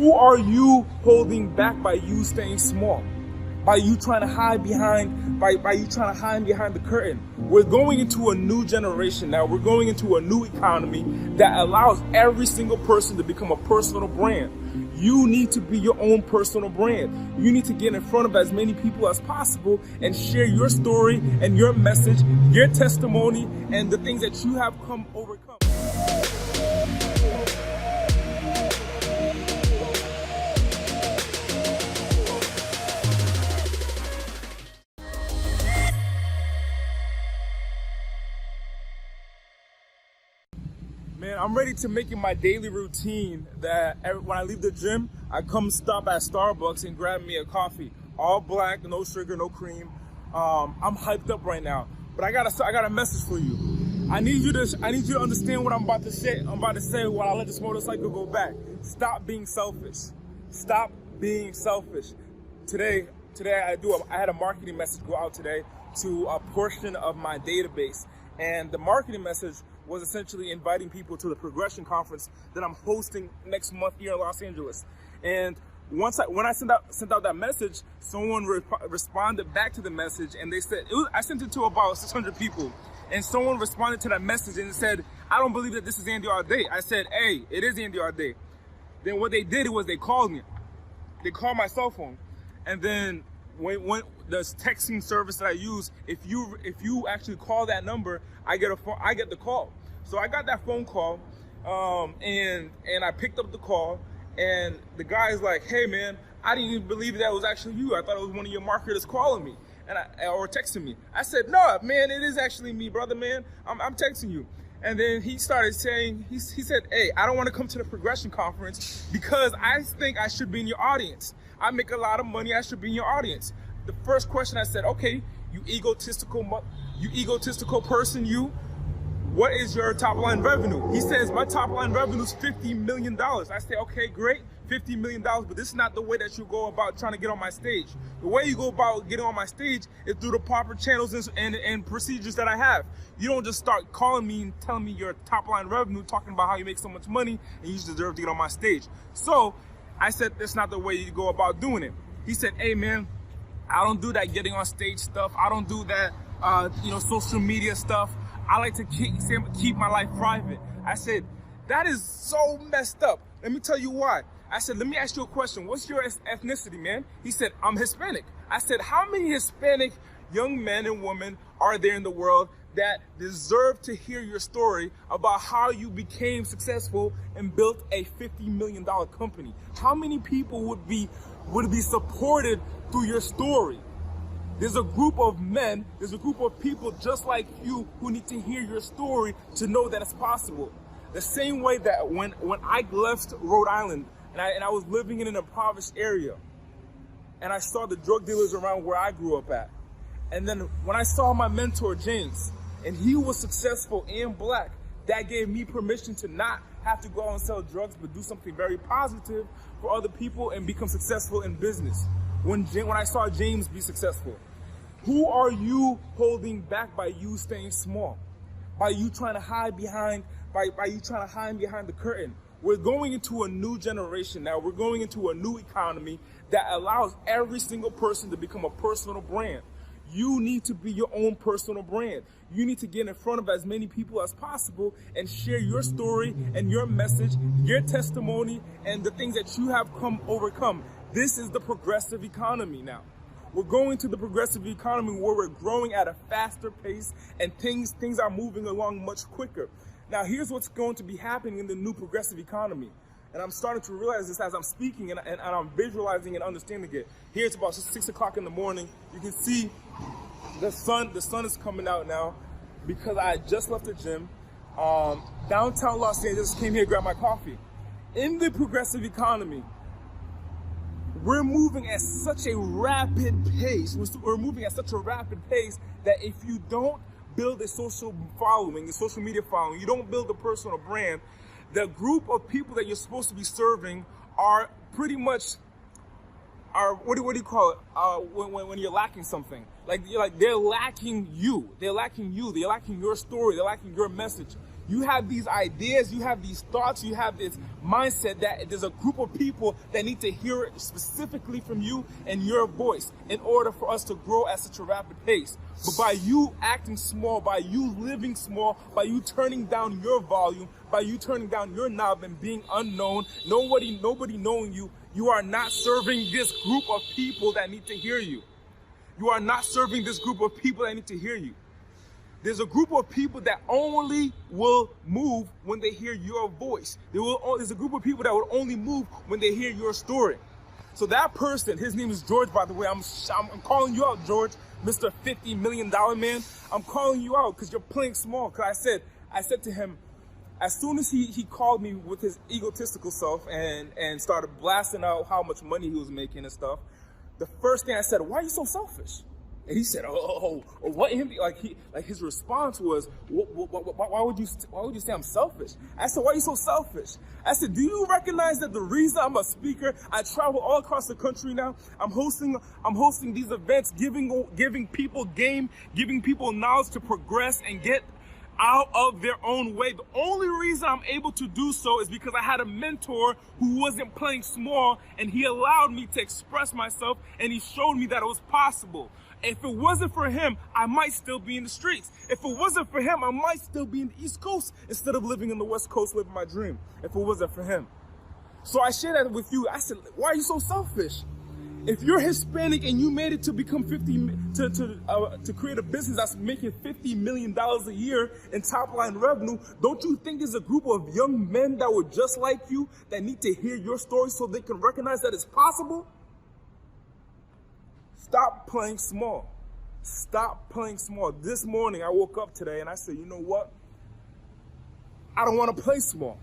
Who are you holding back by you staying small? By you trying to hide behind, by you trying to hide behind the curtain. We're going into a new generation now. We're going into a new economy that allows every single person to become a personal brand. You need to be your own personal brand. You need to get in front of as many people as possible and share your story and your message, your testimony, and the things that you have overcome. Man, I'm ready to make it my daily routine that when I leave the gym, I come stop at Starbucks and grab me a coffee. All black, no sugar, no cream. I'm hyped up right now, but I got a message for you. I need you to understand what I'm about to say. I'm about to say while I let this motorcycle go back. Stop being selfish. Stop being selfish. Today I had a marketing message go out today to a portion of my database, and the marketing message was essentially inviting people to the Progression Conference that I'm hosting next month here in Los Angeles. And when I sent out that message, someone responded back to the message, and they said, I sent it to about 600 people, and someone responded to that message and said, I don't believe that this is Andy Audate. I said, hey, it is Andy Audate. Then what they did was they called me. They called my cell phone, and then when the texting service that I use, if you actually call that number, I get the call. So I got that phone call, and I picked up the call, and the guy's like, hey man, I didn't even believe that was actually you. I thought it was one of your marketers calling me or texting me. I said, no man, it is actually me, brother, man. I'm texting you. And then he started saying, he said, hey, I don't want to come to the Progression Conference because I think I should be in your audience. I make a lot of money, I should be in your audience. The first question I said, okay, you egotistical person, what is your top line revenue? He says, my top line revenue is $50 million. I say, okay, great, $50 million, but this is not the way that you go about trying to get on my stage. The way you go about getting on my stage is through the proper channels and procedures that I have. You don't just start calling me and telling me your top line revenue, talking about how you make so much money and you deserve to get on my stage. So I said, that's not the way you go about doing it. He said, hey man, I don't do that getting on stage stuff. I don't do that, social media stuff. I like to keep my life private. I said, that is so messed up. Let me tell you why. I said, let me ask you a question. What's your ethnicity, man? He said, I'm Hispanic. I said, how many Hispanic young men and women are there in the world that deserve to hear your story about how you became successful and built a $50 million company? How many people would be supported through your story? There's a group of men, there's a group of people just like you who need to hear your story to know that it's possible. The same way that when I left Rhode Island and I was living in an impoverished area and I saw the drug dealers around where I grew up at. And then when I saw my mentor, James, and he was successful and black, that gave me permission to not have to go out and sell drugs, but do something very positive for other people and become successful in business. When I saw James be successful. Who are you holding back by you staying small? By you trying to hide behind, by you trying to hide behind the curtain. We're going into a new generation now. We're going into a new economy that allows every single person to become a personal brand. You need to be your own personal brand. You need to get in front of as many people as possible and share your story and your message, your testimony, and the things that you have overcome. This is the progressive economy now. We're going to the progressive economy where we're growing at a faster pace and things are moving along much quicker. Now, here's what's going to be happening in the new progressive economy. And I'm starting to realize this as I'm speaking and I'm visualizing and understanding it. Here it's about 6 o'clock in the morning. You can see the sun is coming out now because I just left the gym. Downtown Los Angeles, came here to grab my coffee. In the progressive economy, we're moving at such a rapid pace. We're moving at such a rapid pace that if you don't build a social following, a social media following, you don't build a personal brand, the group of people that you're supposed to be serving are pretty much, what do you call it? When you're lacking something. They're lacking you. They're lacking your story. They're lacking your message. You have these ideas, you have these thoughts, you have this mindset that there's a group of people that need to hear it specifically from you and your voice in order for us to grow at such a rapid pace. But by you acting small, by you living small, by you turning down your volume, by you turning down your knob and being unknown, nobody knowing you, you are not serving this group of people that need to hear you. You are not serving this group of people that need to hear you. There's a group of people that only will move when they hear your voice. There's a group of people that will only move when they hear your story. So that person, his name is George, by the way. I'm calling you out, George, Mr. $50 million man. I'm calling you out because you're playing small. Because I said to him, as soon as he called me with his egotistical self and started blasting out how much money he was making and stuff, the first thing I said, why are you so selfish? And he said, what? Like his response was, why would you say I'm selfish? I said, why are you so selfish? I said, do you recognize that the reason I'm a speaker, I travel all across the country now, I'm hosting these events, giving people game, giving people knowledge to progress and get out of their own way. The only reason I'm able to do so is because I had a mentor who wasn't playing small, and he allowed me to express myself, and he showed me that it was possible. If it wasn't for him, I might still be in the streets. If it wasn't for him, I might still be in the East Coast instead of living in the West Coast living my dream, if it wasn't for him. So I share that with you. I said, why are you so selfish? If you're Hispanic and you made it to become to create a business that's making $50 million a year in top line revenue, don't you think there's a group of young men that were just like you that need to hear your story so they can recognize that it's possible? Stop playing small. Stop playing small. This morning I woke up today and I said, you know what? I don't want to play small.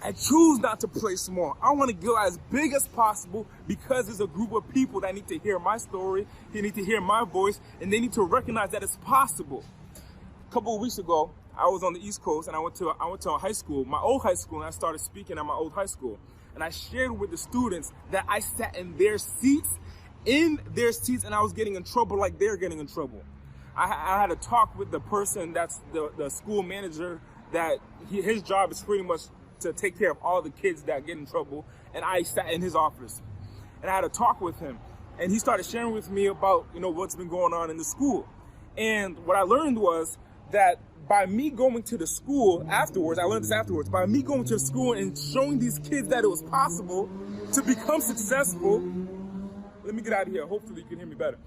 I choose not to play small. I want to go as big as possible because there's a group of people that need to hear my story, they need to hear my voice, and they need to recognize that it's possible. A couple of weeks ago, I was on the East Coast and I went to a high school, my old high school, and I started speaking at my old high school. And I shared with the students that I sat in their seats, and I was getting in trouble like they're getting in trouble. I had a talk with the person that's the school manager that his job is pretty much to take care of all the kids that get in trouble, and I sat in his office and I had a talk with him, and he started sharing with me about what's been going on in the school. And what I learned was that by me going to the school afterwards, I learned this afterwards, by me going to the school and showing these kids that it was possible to become successful. Let me get out of here, hopefully you can hear me better.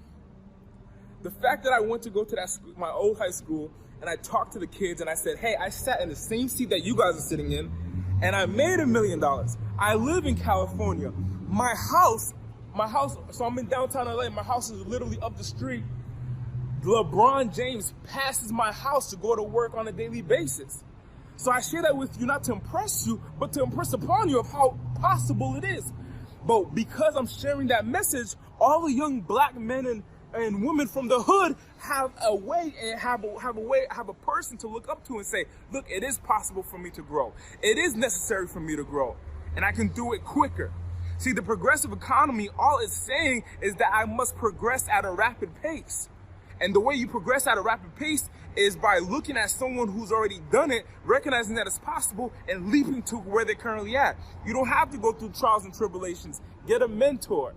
The fact that I went to go to that school, my old high school, and I talked to the kids and I said, hey, I sat in the same seat that you guys are sitting in, and I made $1 million. I live in California. My house, so I'm in downtown LA, my house is literally up the street. LeBron James passes my house to go to work on a daily basis. So I share that with you not to impress you, but to impress upon you of how possible it is. But because I'm sharing that message, all the young black men and women from the hood have a way and have a person to look up to and say, look, it is possible for me to grow. It is necessary for me to grow, and I can do it quicker. See, the progressive economy, all it's saying is that I must progress at a rapid pace. And the way you progress at a rapid pace is by looking at someone who's already done it, recognizing that it's possible, and leaping to where they're currently at. You don't have to go through trials and tribulations. Get a mentor.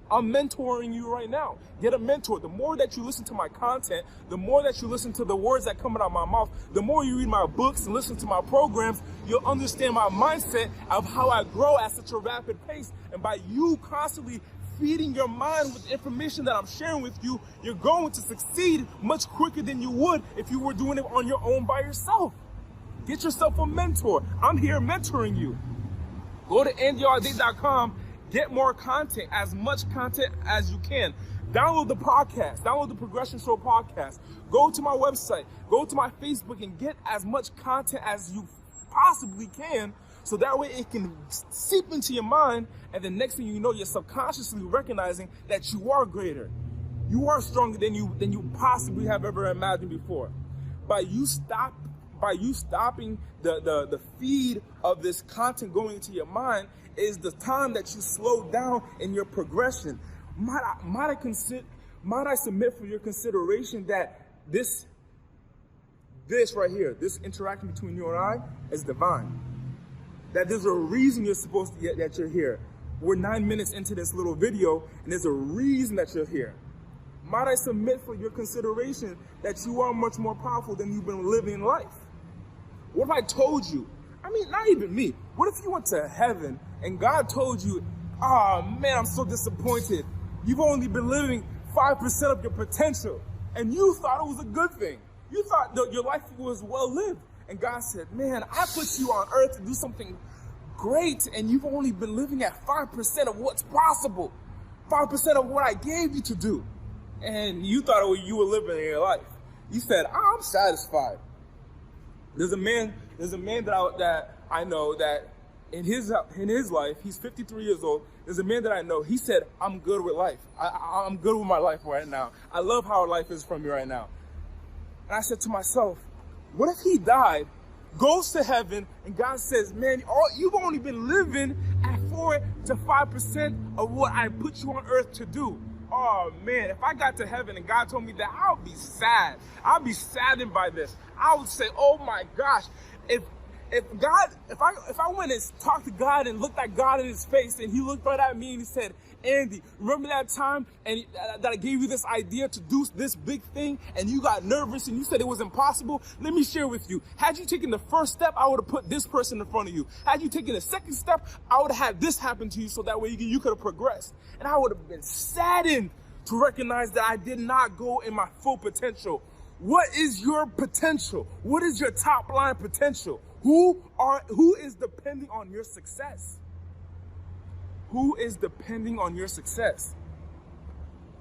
I'm mentoring you right now. Get a mentor. The more that you listen to my content, the more that you listen to the words that come out of my mouth, the more you read my books and listen to my programs, you'll understand my mindset of how I grow at such a rapid pace. And by you constantly feeding your mind with information that I'm sharing with you, you're going to succeed much quicker than you would if you were doing it on your own by yourself. Get yourself a mentor. I'm here mentoring you. Go to audate.com. Get more content, as much content as you can. Download the podcast, download the Progression Show podcast. Go to my website, go to my Facebook, and get as much content as you possibly can, so that way it can seep into your mind, and the next thing you know, you're subconsciously recognizing that you are greater. You are stronger than you possibly have ever imagined before. By you stopping the feed of this content going into your mind is the time that you slow down in your progression. Might I submit for your consideration that this this right here, this interaction between you and I is divine. That there's a reason you're supposed to get that you're here. We're 9 minutes into this little video, and there's a reason that you're here. Might I submit for your consideration that you are much more powerful than you've been living life? What if I told you, I mean, not even me, what if you went to heaven and God told you, oh man, I'm so disappointed. You've only been living 5% of your potential, and you thought it was a good thing. You thought that your life was well lived. And God said, man, I put you on earth to do something great, and you've only been living at 5% of what's possible. 5% of what I gave you to do. And you thought you were living in your life. You said, I'm satisfied. There's a man that I know that in his life, he's 53 years old. There's a man that I know, he said, I'm good with life. I'm good with my life right now. I love how life is for me right now. And I said to myself, what if he died, goes to heaven, and God says, man, you've only been living at 4 to 5% of what I put you on earth to do. Oh man, if I got to heaven and God told me that, I would be sad. I'd be saddened by this. I would say, oh my gosh, if I went and talked to God and looked at God in his face, and he looked right at me and he said, Andy, remember that time that I gave you this idea to do this big thing and you got nervous and you said it was impossible? Let me share with you. Had you taken the first step, I would have put this person in front of you. Had you taken the second step, I would have had this happen to you so that way you could have progressed. And I would have been saddened to recognize that I did not go in my full potential. What is your potential? What is your top line potential? Who is depending on your success? Who is depending on your success?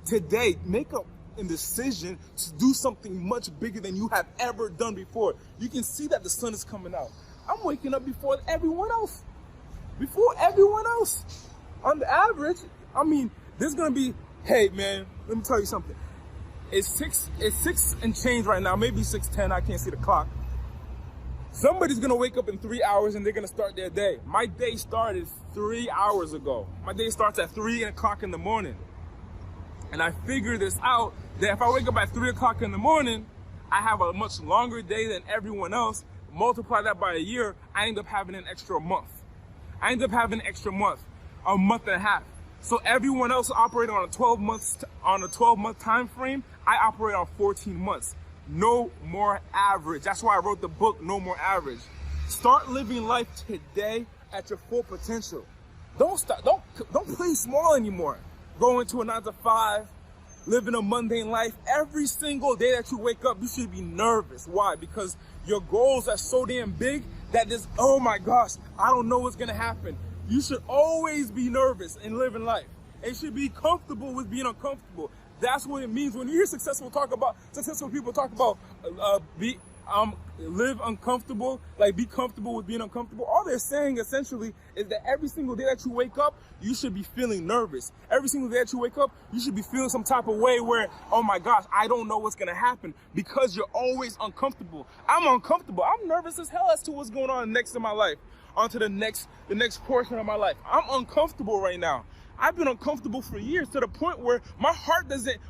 Today, make a decision to do something much bigger than you have ever done before. You can see that the sun is coming out. I'm waking up before everyone else. Before everyone else. On the average, I mean, there's gonna be, hey man, let me tell you something. It's 6 and change right now, maybe 6:10, I can't see the clock. Somebody's gonna wake up in 3 hours and they're gonna start their day. My day started 3 hours ago. My day starts at 3 o'clock in the morning. And I figured this out, that if I wake up at 3 o'clock in the morning, I have a much longer day than everyone else. Multiply that by a year, I end up having an extra month. I end up having an extra month, a month and a half. So everyone else operating on a 12-month time frame, I operate on 14 months. No more average. That's why I wrote the book, No More Average. Start living life today at your full potential. Don't play small anymore. Go into a 9 to 5, living a mundane life. Every single day that you wake up, you should be nervous. Why? Because your goals are so damn big that this, oh my gosh, I don't know what's gonna happen. You should always be nervous in living life. And you should be comfortable with being uncomfortable. That's what it means. When you hear successful people talk about live uncomfortable, like be comfortable with being uncomfortable. All they're saying essentially is that every single day that you wake up, you should be feeling nervous. Every single day that you wake up, you should be feeling some type of way where, oh my gosh, I don't know what's gonna happen, because you're always uncomfortable. I'm uncomfortable. I'm nervous as hell as to what's going on next in my life, onto the next portion of my life. I'm uncomfortable right now. I've been uncomfortable for years, to the point where my heart doesn't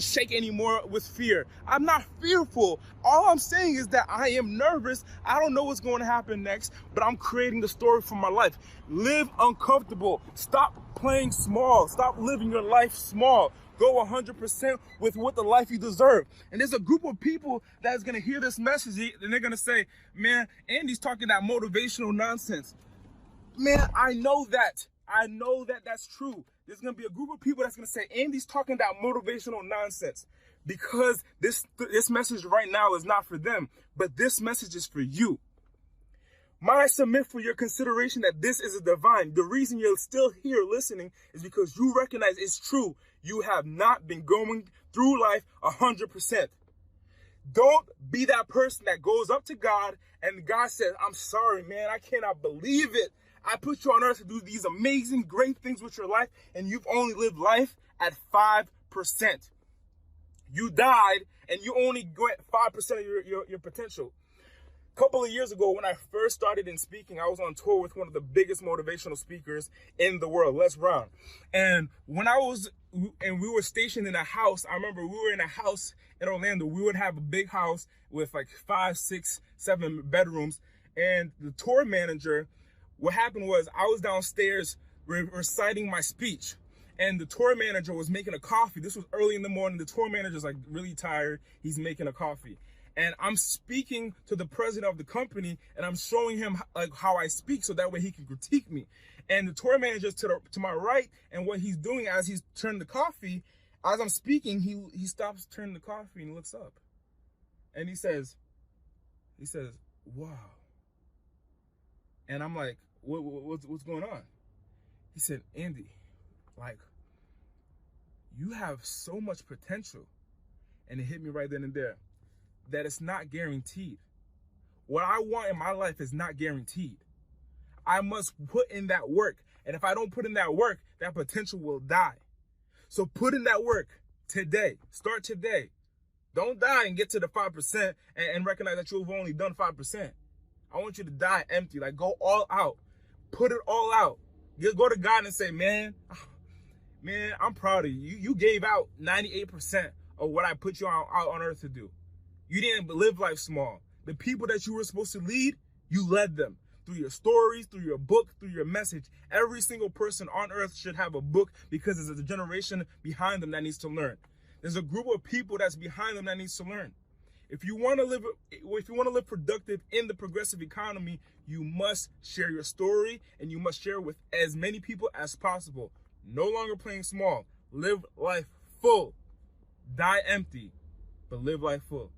shake anymore with fear. I'm not fearful. All I'm saying is that I am nervous. I don't know what's going to happen next, but I'm creating the story for my life. Live uncomfortable. Stop playing small. Stop living your life small. Go 100% with what the life you deserve. And there's a group of people that's going to hear this message and they're going to say, man, Andy's talking that motivational nonsense. Man, I know that that's true. There's going to be a group of people that's going to say, Andy's talking that motivational nonsense, because this message right now is not for them, but this message is for you. Might I submit for your consideration that this is a divine. The reason you're still here listening is because you recognize it's true. You have not been going through life 100%. Don't be that person that goes up to God and God says, I'm sorry, man, I cannot believe it. I put you on earth to do these amazing, great things with your life, and you've only lived life at 5%. You died, and you only get 5% of your potential. A couple of years ago, when I first started in speaking, I was on tour with one of the biggest motivational speakers in the world, Les Brown. And when we were stationed in a house, I remember we were in a house in Orlando. We would have a big house with like 5, 6, 7 bedrooms. And the tour manager, what happened was I was downstairs reciting my speech. And the tour manager was making a coffee. This was early in the morning. The tour manager's like really tired. He's making a coffee. And I'm speaking to the president of the company, and I'm showing him like how I speak so that way he can critique me. And the tour manager's to my right, and what he's doing as he's turning the coffee, as I'm speaking, he stops turning the coffee and looks up. And he says, wow. And I'm like, what's going on? He said, Andy, like, you have so much potential. And it hit me right then and there that it's not guaranteed. What I want in my life is not guaranteed. I must put in that work. And if I don't put in that work, that potential will die. So put in that work today. Start today. Don't die and get to the 5% and recognize that you've only done 5%. I want you to die empty. Like, go all out. Put it all out. You go to God and say, man, I'm proud of you. You gave out 98% of what I put you out on earth to do. You didn't live life small. The people that you were supposed to lead, you led them. Through your stories, through your book, through your message. Every single person on earth should have a book because there's a generation behind them that needs to learn. There's a group of people that's behind them that needs to learn. If you want to live productive in the progressive economy, you must share your story and you must share with as many people as possible. No longer playing small. Live life full. Die empty, but live life full.